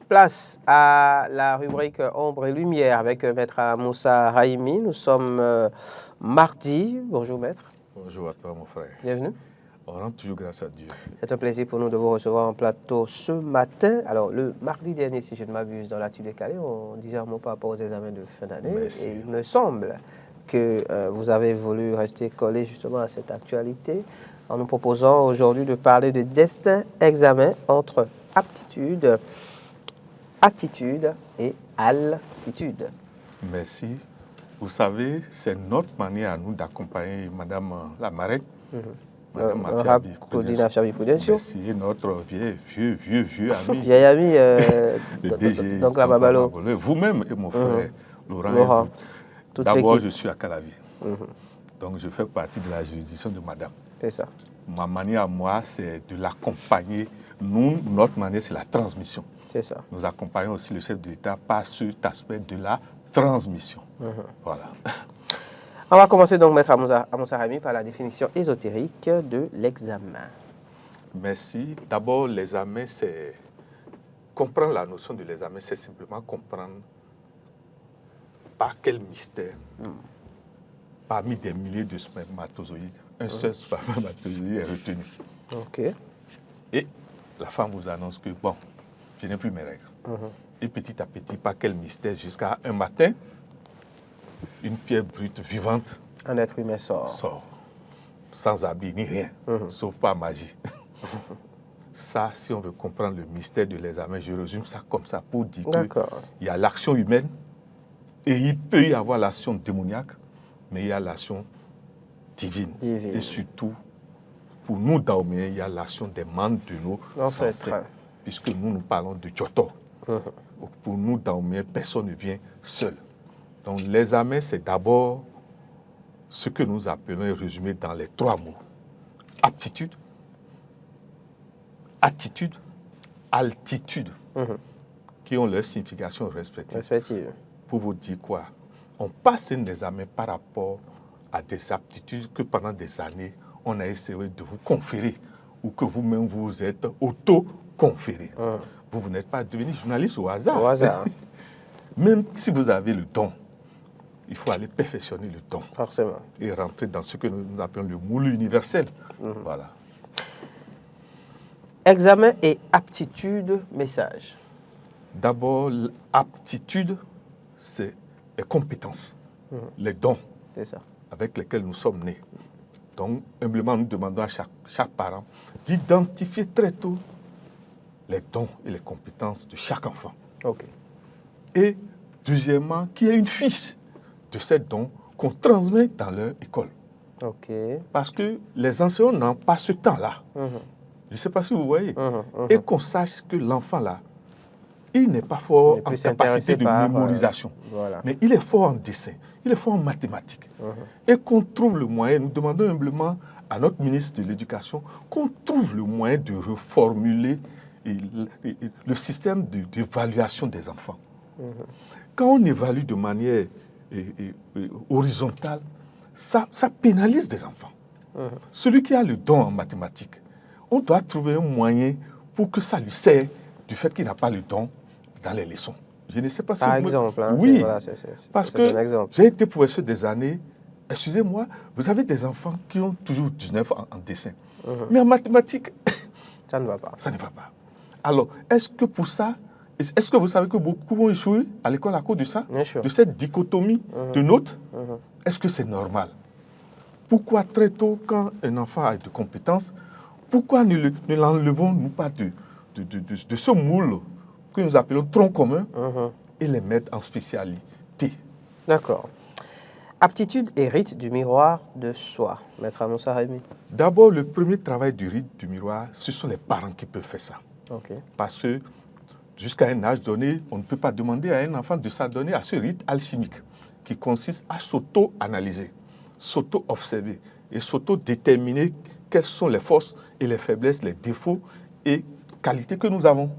Place à la rubrique Ombre et Lumière avec Maître Moussa Haïmi. Nous sommes mardi. Bonjour Maître. Bonjour à toi mon frère. Bienvenue. On rend toujours grâce à Dieu. C'est un plaisir pour nous de vous recevoir en plateau ce matin. Alors le mardi dernier, si je ne m'abuse, dans l'actu décalé, on disait un mot par rapport aux examens de fin d'année. Et il me semble que vous avez voulu rester collé justement à cette actualité en nous proposant aujourd'hui de parler de destin examen entre aptitude, attitude et altitude. Merci. Vous savez, c'est notre manière à nous d'accompagner Madame la marraine, Madame Claudine Afiabi-Prudencio. Merci, notre vieux ami. Vieil ami, le DG, donc la Babalo. Vous-même et mon frère Laurent. D'abord, je suis à Calavi. Donc, je fais partie de la juridiction de Madame. C'est ça. Ma manière à moi, c'est de l'accompagner. Nous, notre manière, c'est la transmission. C'est ça. Nous accompagnons aussi le chef de l'État par cet aspect de la transmission. Voilà. On va commencer donc, Maître Moussa Haïmi, par la définition ésotérique de l'examen. Merci. D'abord, l'examen, c'est... Comprendre la notion de l'examen, c'est simplement comprendre par quel mystère, parmi des milliers de spermatozoïdes, un seul spermatozoïde est retenu. OK. Et la femme vous annonce que, bon, je n'ai plus mes règles. Et petit à petit, par quel mystère, jusqu'à un matin, une pierre brute vivante, un être humain sort, sans habit ni rien, sauf par magie. Ça, si on veut comprendre le mystère de l'examen, je résume ça comme ça pour dire qu'il y a l'action humaine et il peut y avoir l'action démoniaque, mais il y a l'action divine. Et surtout, pour nous, Daoméens, il y a l'action des membres de nos ancêtres, puisque nous parlons de Djoto. Pour nous, Daoméens, personne ne vient seul. Donc, l'examen, c'est d'abord ce que nous appelons, résumé dans les 3 mots. Aptitude, attitude, altitude, qui ont leur signification respective. Pour vous dire quoi? On passe un examen par rapport à des aptitudes que pendant des années, on a essayé de vous conférer ou que vous-même vous êtes auto-conféré. Vous n'êtes pas devenu journaliste au hasard. Au hasard. Même si vous avez le don, il faut aller perfectionner le don. Forcément. Et rentrer dans ce que nous appelons le moule universel. Voilà. Examen et aptitude, message. D'abord, l'aptitude, c'est les compétences, les dons avec lesquels nous sommes nés. Donc, humblement, nous demandons à chaque parent d'identifier très tôt les dons et les compétences de chaque enfant. Et deuxièmement, qu'il y ait une fiche de ces dons qu'on transmet dans leur école. Parce que les enseignants n'ont pas ce temps-là. Je ne sais pas si vous voyez. Et qu'on sache que l'enfant-là, il n'est pas fort en capacité de mémorisation. Mais il est fort en dessin, il est fort en mathématiques. Et qu'on trouve le moyen, nous demandons humblement à notre ministre de l'Éducation, qu'on trouve le moyen de reformuler le système d'évaluation des enfants. Quand on évalue de manière horizontale, ça pénalise des enfants. Celui qui a le don en mathématiques, on doit trouver un moyen pour que ça lui serve du fait qu'il n'a pas le don dans les leçons. Je ne sais pas si... Par exemple. Oui, voilà, parce que j'ai été professeur des années. Excusez-moi, vous avez des enfants qui ont toujours 19 en dessin. Mais en mathématiques, ça ne va pas. Ça ne va pas. Alors, est-ce que pour ça, est-ce que vous savez que beaucoup vont échouer à l'école à cause de ça? Bien sûr. De cette dichotomie de notes? Est-ce que c'est normal? Pourquoi très tôt, quand un enfant a de compétences, pourquoi ne l'enlevons-nous pas de ce moule que nous appelons tronc commun et les mettre en spécialité? D'accord. Aptitude et rite du miroir de soi. Maître Moussa Haïmi. D'abord, le premier travail du rite du miroir, ce sont les parents qui peuvent faire ça. Parce que jusqu'à un âge donné, on ne peut pas demander à un enfant de s'adonner à ce rite alchimique qui consiste à s'auto-analyser, s'auto-observer et s'auto-déterminer quelles sont les forces et les faiblesses, les défauts et qualités que nous avons.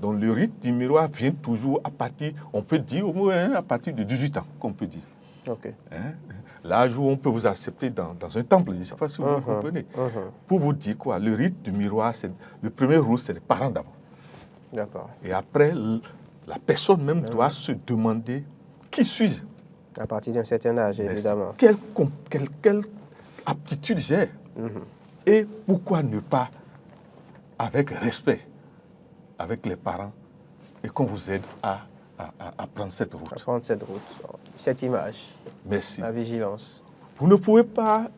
Donc le rite du miroir vient toujours à partir, on peut dire au moins à partir de 18 ans, qu'on peut dire. L'âge où on peut vous accepter dans un temple, je ne sais pas si vous comprenez. Pour vous dire quoi, le rite du miroir, le premier rôle, c'est les parents d'abord. D'accord. Et après, la personne même doit se demander qui suis-je? À partir d'un certain âge, évidemment. Quelle aptitude j'ai? Et pourquoi ne pas, avec respect, avec les parents, et qu'on vous aide à prendre cette route. À prendre cette route, cette image. Merci. La vigilance. Vous ne pouvez pas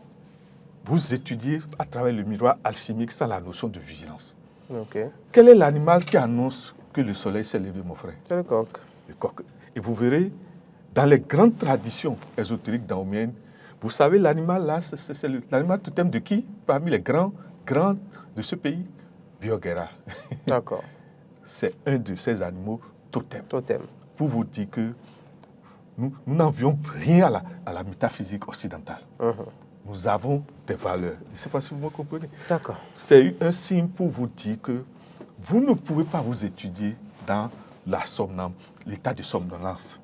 vous étudier à travers le miroir alchimique sans la notion de vigilance. Okay. Quel est l'animal qui annonce que le soleil s'est levé, mon frère? C'est le coq. Le coq. Et vous verrez, dans les grandes traditions ésotériques daomiennes, vous savez, l'animal là, c'est l'animal totem de qui? Parmi les grands de ce pays? Biogera. D'accord. C'est un de ces animaux totem. Totem. Pour vous dire que nous n'envions rien à la métaphysique occidentale. Nous avons des valeurs. Je ne sais pas si vous me comprenez. D'accord. C'est un signe pour vous dire que vous ne pouvez pas vous étudier dans l'état de somnolence.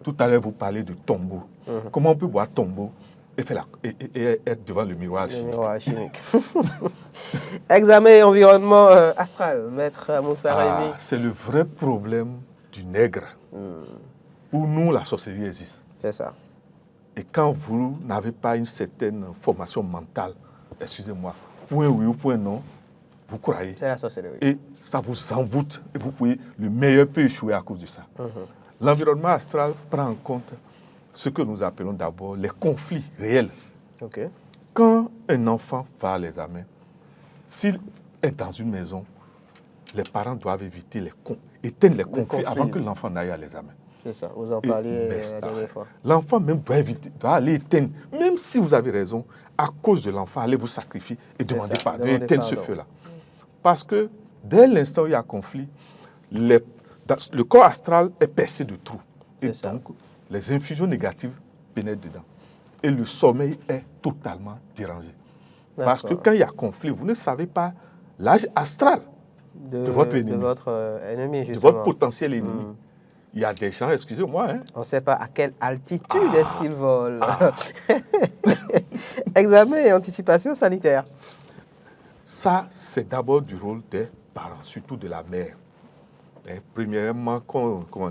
Tout à l'heure, vous parlez de tombeau. Comment on peut boire tombeau et être devant le miroir alchimique? Le miroir alchimique. Examen et environnement astral, maître Moussa Rémy. C'est le vrai problème du nègre. Pour nous, la sorcellerie existe. C'est ça. Et quand vous n'avez pas une certaine formation mentale, excusez-moi, point oui ou point non, vous croyez. C'est la sorcellerie. Et ça vous envoûte. Et vous pouvez, le meilleur peut échouer à cause de ça. L'environnement astral prend en compte ce que nous appelons d'abord les conflits réels. Okay. Quand un enfant va à l'examen, s'il est dans une maison, les parents doivent éviter éteindre les conflits avant que l'enfant n'aille à l'examen. C'est ça, vous en parliez la dernière fois. L'enfant même doit aller éteindre, même si vous avez raison, à cause de l'enfant, allez vous sacrifier et demander pardon, éteindre ce feu-là. Parce que dès l'instant où il y a conflit, le corps astral est percé de trous. Et donc, les infusions négatives pénètrent dedans. Et le sommeil est totalement dérangé. Parce que quand il y a conflit, vous ne savez pas l'âge astral de votre ennemi. De votre ennemi, justement. De votre potentiel ennemi. Il y a des gens, excusez-moi. Hein. On ne sait pas à quelle altitude est-ce qu'ils volent. Examen et anticipation sanitaire. Ça, c'est d'abord du rôle des parents, surtout de la mère. Et premièrement,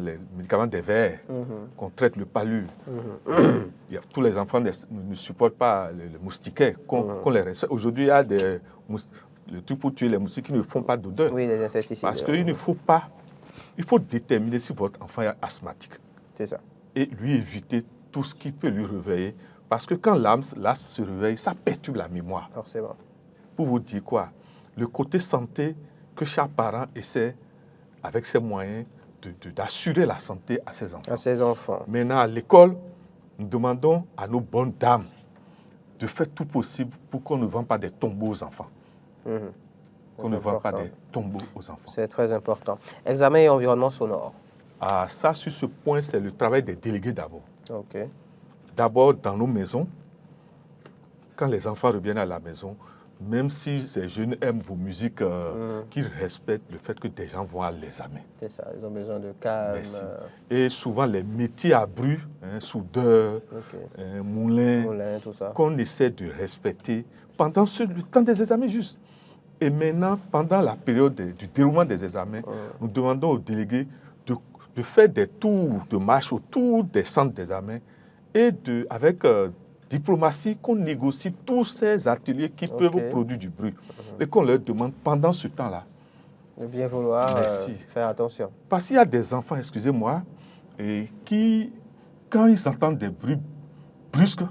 les médicaments des vers, qu'on traite le palu. Tous les enfants ne supportent pas le moustiquaire, qu'on les respecte. Aujourd'hui, il y a le truc pour tuer les moustiques qui ne font pas d'odeur. Oui, les insecticides. Parce qu'il ne faut pas. Il faut déterminer si votre enfant est asthmatique. C'est ça. Et lui éviter tout ce qui peut lui réveiller. Parce que quand l'asthme se réveille, ça perturbe la mémoire. Forcément. Pour vous dire quoi? Le côté santé que chaque parent essaie, avec ses moyens, d'assurer la santé à ses enfants. À ses enfants. Maintenant, à l'école, nous demandons à nos bonnes dames de faire tout possible pour qu'on ne vende pas des tombeaux aux enfants. Qu'on ne vend pas des tombeaux aux enfants. C'est très important. Examen et environnement sonore. Ah, ça, sur ce point, c'est le travail des délégués d'abord. OK. D'abord, dans nos maisons, quand les enfants reviennent à la maison, même si ces jeunes aiment vos musiques, qu'ils respectent le fait que des gens vont à l'examen. C'est ça, ils ont besoin de calme. Et souvent, les métiers à bruit, soudeur, moulin, tout ça, qu'on essaie de respecter pendant le temps des examens juste. Et maintenant, pendant la période du déroulement des examens, nous demandons aux délégués de faire des tours de marche autour des centres d'examen et avec diplomatie qu'on négocie tous ces ateliers qui peuvent produire du bruit et qu'on leur demande pendant ce temps-là de bien vouloir faire attention. Parce qu'il y a des enfants, excusez-moi, qui, quand ils entendent des bruits brusques,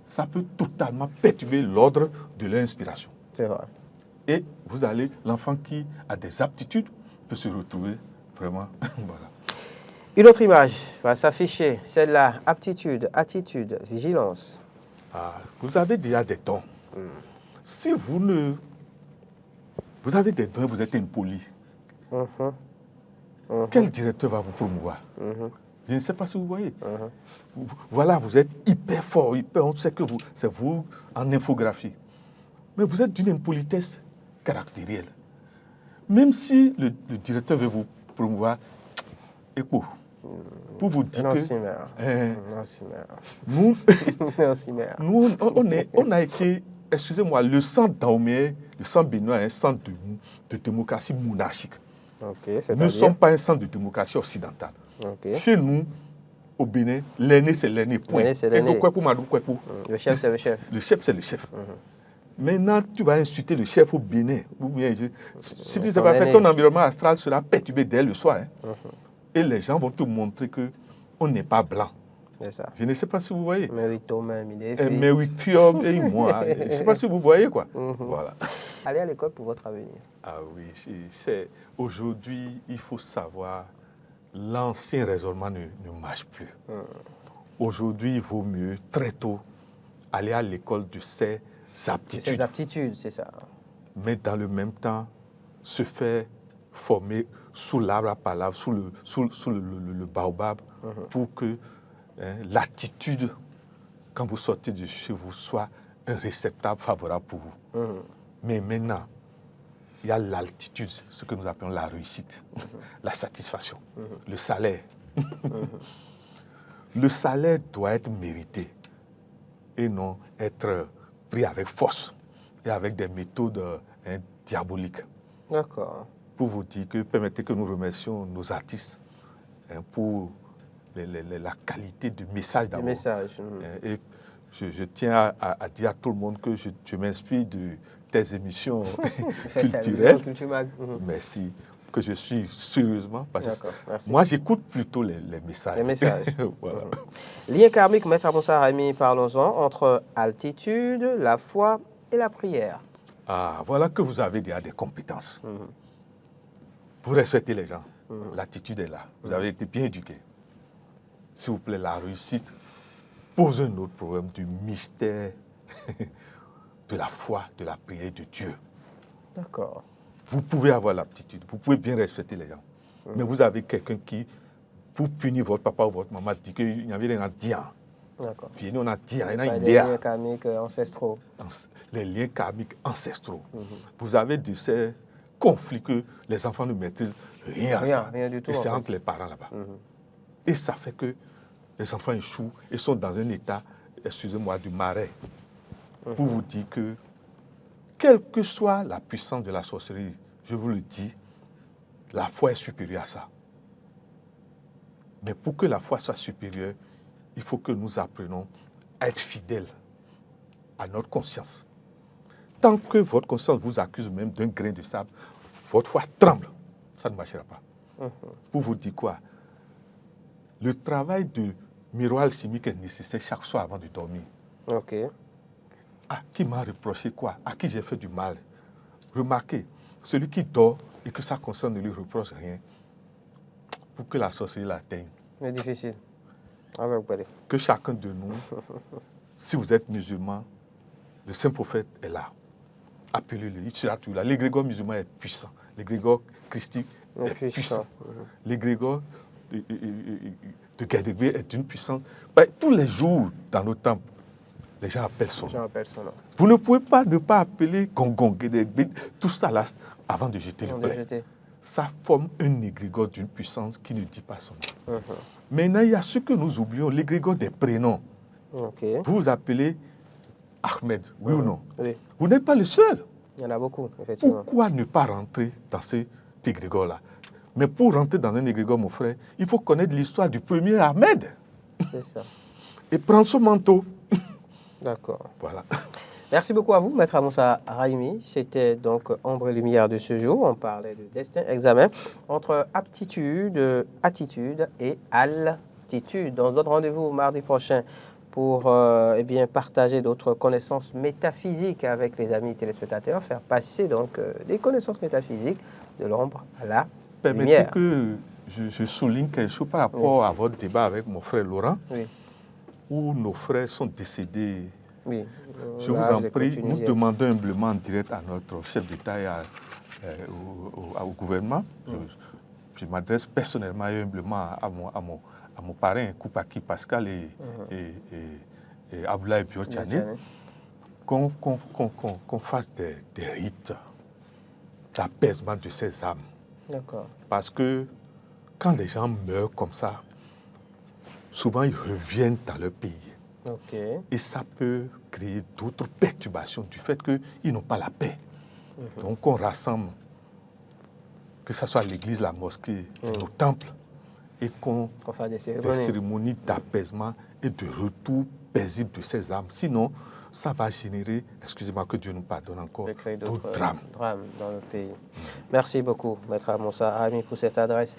ça peut totalement perturber l'ordre de leur inspiration. C'est vrai. Et l'enfant qui a des aptitudes peut se retrouver vraiment, voilà. Une autre image va s'afficher, celle-là, aptitude, attitude, vigilance. Vous avez déjà des dons. Si vous avez des dons et vous êtes impoli, quel directeur va vous promouvoir? Je ne sais pas si vous voyez. Voilà, vous êtes hyper fort, on sait que c'est vous en infographie. Mais vous êtes d'une impolitesse caractérielle. Même si le directeur veut vous promouvoir, écoute, pour vous dire nous, on a été, excusez-moi, le centre daomien, le centre béninois, un centre de démocratie monarchique. Nous ne sommes pas un centre de démocratie occidentale. Chez nous, au Bénin, l'aîné, c'est l'aîné. Point. Le chef, c'est le chef. Le chef, c'est le chef. Maintenant, tu vas insulter le chef au Bénin. Si tu ne sais pas faire, ton environnement astral sera perturbé dès le soir. Et les gens vont te montrer qu'on n'est pas blanc. Ça. Je ne sais pas si vous voyez. Mais oui, Thomas, mais oui, et moi. Je ne sais pas si vous voyez, quoi. Voilà. Allez à l'école pour votre avenir. Ah oui, aujourd'hui, il faut savoir, l'ancien raisonnement ne marche plus. Aujourd'hui, il vaut mieux, très tôt, aller à l'école de ses aptitudes. Ses aptitudes, c'est ça. Mais dans le même temps, se faire former sous l'arbre à palabre, sous le baobab, pour que l'attitude, quand vous sortez de chez vous, soit un réceptacle favorable pour vous. Mais maintenant, il y a l'altitude, ce que nous appelons la réussite, la satisfaction, le salaire. Le salaire doit être mérité et non être pris avec force et avec des méthodes diaboliques. D'accord. Pour vous dire que, permettez que nous remercions nos artistes pour la qualité du message d'abord. Et je tiens à dire à tout le monde que je m'inspire de tes émissions culturelles. Merci. Que je suis sérieusement. Parce que moi, j'écoute plutôt les messages. Les messages. Voilà. Lien karmique, Maître Moussa Raimi, parlons-en, entre altitude, la foi et la prière. Ah, voilà que vous avez déjà des compétences. Pour respecter les gens, l'attitude est là. Vous avez été bien éduqué. S'il vous plaît, la réussite pose un autre problème du mystère de la foi, de la prière de Dieu. D'accord. Vous pouvez avoir l'aptitude, vous pouvez bien respecter les gens. Mais vous avez quelqu'un qui, pour punir votre papa ou votre maman, dit qu'il y avait rien à dire. D'accord. Puis on a dit, il y a les liens karmiques ancestraux. Les liens karmiques ancestraux. Vous avez de ces conflits que les enfants ne maîtrisent rien à ça. Rien du tout. Et c'est entre les parents là-bas. Et ça fait que les enfants échouent et sont dans un état, excusez-moi, du marais. Pour vous dire que, quelle que soit la puissance de la sorcellerie, je vous le dis, la foi est supérieure à ça. Mais pour que la foi soit supérieure, il faut que nous apprenions à être fidèles à notre conscience. Tant que votre conscience vous accuse même d'un grain de sable, votre foi tremble. Ça ne marchera pas. Pour vous dire quoi? Le travail de miroir alchimique est nécessaire chaque soir avant de dormir. Ok. Ah, qui m'a reproché quoi? À qui j'ai fait du mal? Remarquez, celui qui dort et que sa conscience ne lui reproche rien, pour que la sorcellerie l'atteigne. C'est difficile. Que chacun de nous, si vous êtes musulman, le saint prophète est là. Appelez-le, il sera tout là. L'égrégore musulman est puissant. L'égrégore christique est puissant. L'égrégore de Guédégbé est d'une puissance. Tous les jours, dans nos temples, les gens appellent son nom. Vous ne pouvez pas ne pas appeler Gongon, Guédégbé, tout ça là, avant de jeter le blé. Ça forme un égrégore d'une puissance qui ne dit pas son nom. Maintenant, il y a ce que nous oublions, l'égrégore des prénoms. Vous vous appelez Ahmed, oui ou non? Oui. Vous n'êtes pas le seul. Il y en a beaucoup, effectivement. Pourquoi ne pas rentrer dans cet égrégore-là? Mais pour rentrer dans un égrégore, mon frère, il faut connaître l'histoire du premier Ahmed. C'est ça. Et prendre son manteau. D'accord. Voilà. Merci beaucoup à vous, Maître Moussa Raimi. C'était donc Ombre et Lumière de ce jour. On parlait de destin, examen entre aptitude, attitude et altitude. On se donne rendez-vous mardi prochain pour partager d'autres connaissances métaphysiques avec les amis téléspectateurs, faire passer donc des connaissances métaphysiques de l'ombre à la lumière. Permettez que je souligne quelque chose par rapport à votre débat avec mon frère Laurent, où nos frères sont décédés. Oui. Je vous en prie, nous demandons humblement en direct à notre chef d'État et au gouvernement. Je m'adresse personnellement et humblement à mon parrain, Koupaki Pascal et Aboulaye Biotchane, qu'on fasse des rites d'apaisement de ces âmes. Parce que quand les gens meurent comme ça, souvent ils reviennent dans leur pays. Et ça peut créer d'autres perturbations du fait qu'ils n'ont pas la paix. Donc on rassemble que ce soit l'église, la mosquée, nos temples, et qu'on fasse des cérémonies d'apaisement et de retour paisible de ces âmes. Sinon, ça va générer, excusez-moi, que Dieu nous pardonne encore, d'autres drames dans le pays. Merci beaucoup, Maître Moussa Armi, pour cette adresse.